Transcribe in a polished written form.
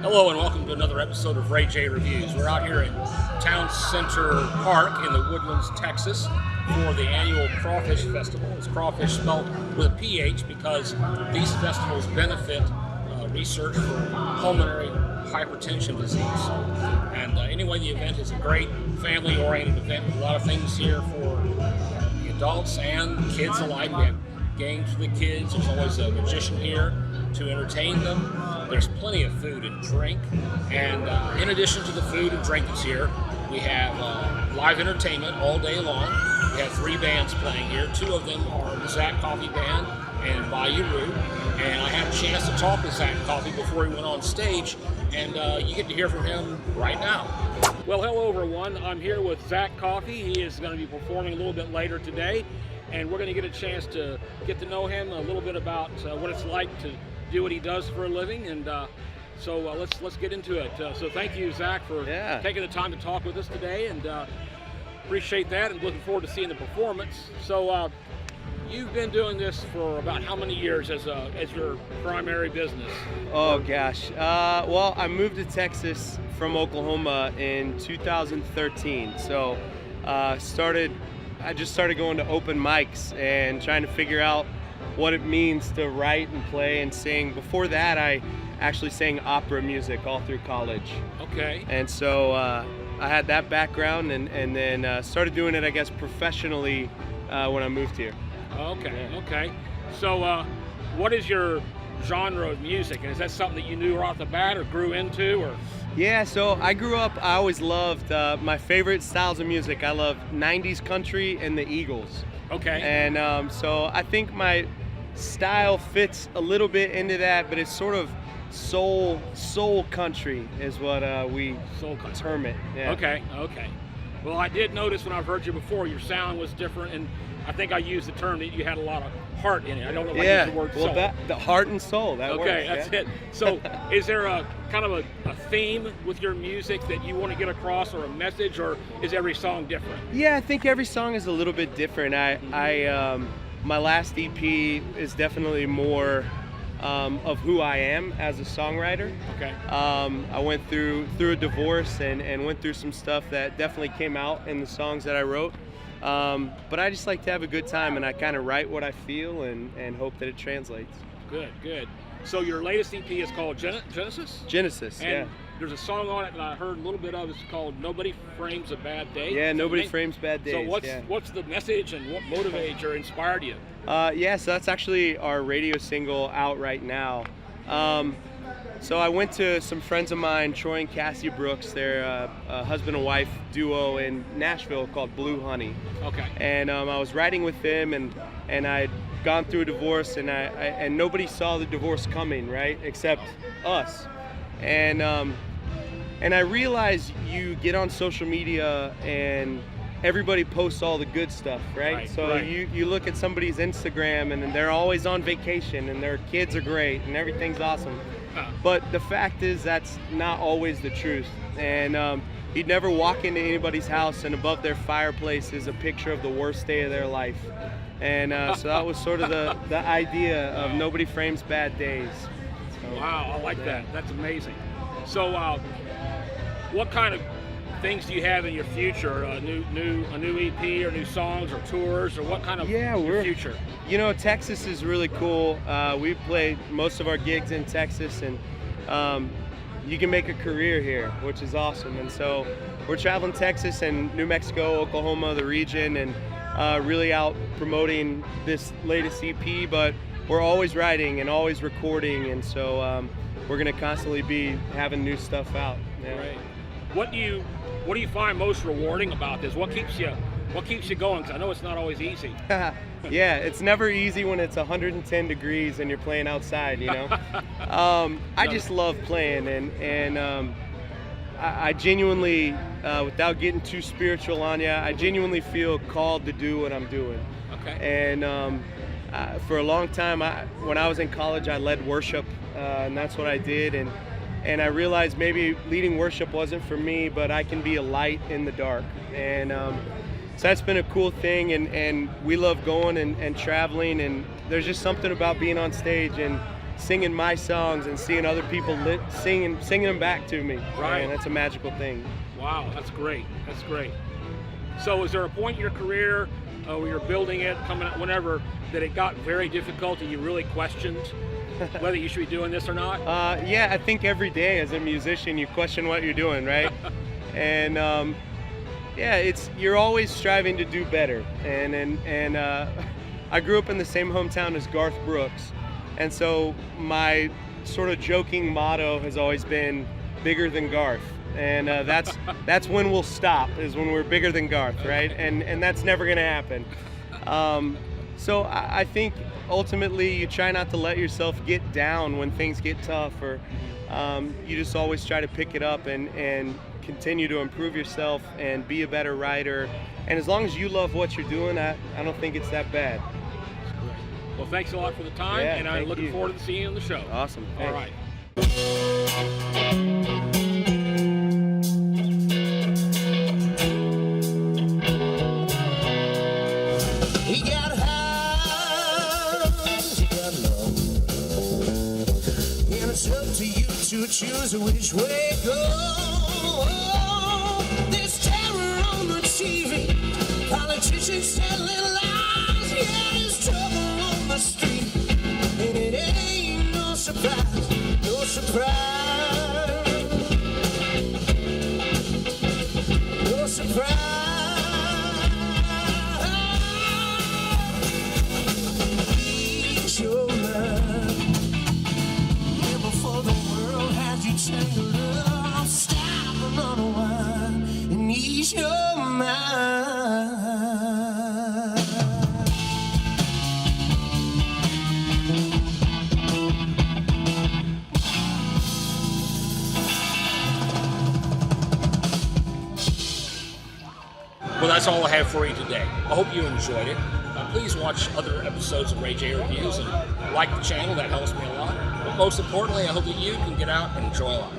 Hello and welcome to another episode of RayJ Reviews. We're out here in Town Center Park in the Woodlands, Texas for the annual CrawPHish Festival. It's CrawPHish spelled with a PH because these festivals benefit research for pulmonary hypertension disease. And anyway, the event is a great family-oriented event with a lot of things here for the adults and kids alike. We have games for the kids. There's always a magician here to entertain them. There's plenty of food and drink, and in addition to the food and drink that's here, we have live entertainment all day long. We have 3 bands playing here. 2 of them are the Zach Coffey Band and Bayou Root, and I had a chance to talk to Zach Coffey before he went on stage, and you get to hear from him right now. Well, hello everyone. I'm here with Zach Coffey. He is going to be performing a little bit later today, and we're going to get a chance to get to know him a little bit about what it's like to do what he does for a living, and so let's get into it. So thank you, Zach, for taking the time to talk with us today, and appreciate that, and looking forward to seeing the performance. So you've been doing this for about how many years as your primary business? Oh gosh, well, I moved to Texas from Oklahoma in 2013. So I just started going to open mics and trying to figure out what it means to write and play and sing. Before that, I actually sang opera music all through college. Okay. And so I had that background, and then started doing it, I guess, professionally when I moved here. Okay, okay. So what is your genre of music? And is that something that you knew right off the bat or grew into? Or? Yeah, so I grew up, I always loved my favorite styles of music. I love 90s country and the Eagles. Okay. And so I think my style fits a little bit into that, but it's sort of soul country is what we term it. Yeah. Okay, okay. Well, I did notice when I've heard you before, your sound was different, and I think I used the term that you had a lot of heart in it. I don't know if I used the word soul. Well, the heart and soul, that works. Okay, that's it. So is there a kind of a theme with your music that you want to get across, or a message, or is every song different? Yeah, I think every song is a little bit different. My last EP is definitely more of who I am as a songwriter. Okay. I went through a divorce and went through some stuff that definitely came out in the songs that I wrote. But I just like to have a good time, and I kind of write what I feel and hope that it translates. Good, good. So your latest EP is called Genesis? Genesis, and yeah. There's a song on it that I heard a little bit of. It's called Nobody Frames a Bad Day. Yeah, Nobody Frames Bad Days. So what's the message, and what motivated or inspired you? Yeah, so that's actually our radio single out right now. So I went to some friends of mine, Troy and Cassie Brooks. They're a husband and wife duo in Nashville called Blue Honey. Okay. And I was riding with them, and I'd gone through a divorce, and nobody saw the divorce coming, right, except us. And I realized you get on social media and everybody posts all the good stuff, right? You look at somebody's Instagram and they're always on vacation and their kids are great and everything's awesome. But the fact is that's not always the truth. And you'd never walk into anybody's house and above their fireplace is a picture of the worst day of their life. And so that was sort of the idea of Nobody Frames Bad Days. So, wow, I like that. That's amazing. So what kind of things do you have in your future? A new EP or new songs or tours, or what kind of your future? You know, Texas is really cool. We play most of our gigs in Texas, and you can make a career here, which is awesome. And so we're traveling Texas and New Mexico, Oklahoma, the region, and really out promoting this latest EP. But we're always writing and always recording, and so we're gonna constantly be having new stuff out. Yeah. Right. What do you find most rewarding about this? What keeps you going? Because I know it's not always easy. Yeah, it's never easy when it's 110 degrees and you're playing outside, you know. I just love playing, and I genuinely, without getting too spiritual on you, I genuinely feel called to do what I'm doing. Okay. And for a long time, when I was in college, I led worship, and that's what I did. And I realized maybe leading worship wasn't for me, but I can be a light in the dark. And so that's been a cool thing, and we love going and traveling, and there's just something about being on stage and singing my songs and seeing other people singing them back to me. Right. And that's a magical thing. Wow, that's great. That's great. So is there a point in your career where you're building it, coming out, whenever, that it got very difficult and you really questioned whether you should be doing this or not? Yeah, I think every day as a musician you question what you're doing, right? And yeah, you're always striving to do better. And I grew up in the same hometown as Garth Brooks, and so my sort of joking motto has always been bigger than Garth. And that's when we'll stop, is when we're bigger than Garth, right? And that's never gonna happen. So I think ultimately you try not to let yourself get down when things get tough, or you just always try to pick it up and continue to improve yourself and be a better writer. And as long as you love what you're doing, I don't think it's that bad. Well, thanks a lot for the time, and I'm looking forward to seeing you on the show. Awesome. All right. He got high, he got low, and it's up to you to choose which way to go. There's terror on the TV, politicians telling lies. Yeah, there's trouble on the street, and it ain't no surprise, no surprise, no surprise. Your love, yeah, before the world has you tangled up, stop another one and ease your mind. Well, that's all I have for you today. I hope you enjoyed it. Please watch other episodes of RayJ Reviews and like the channel. That helps me a lot. But most importantly, I hope that you can get out and enjoy life.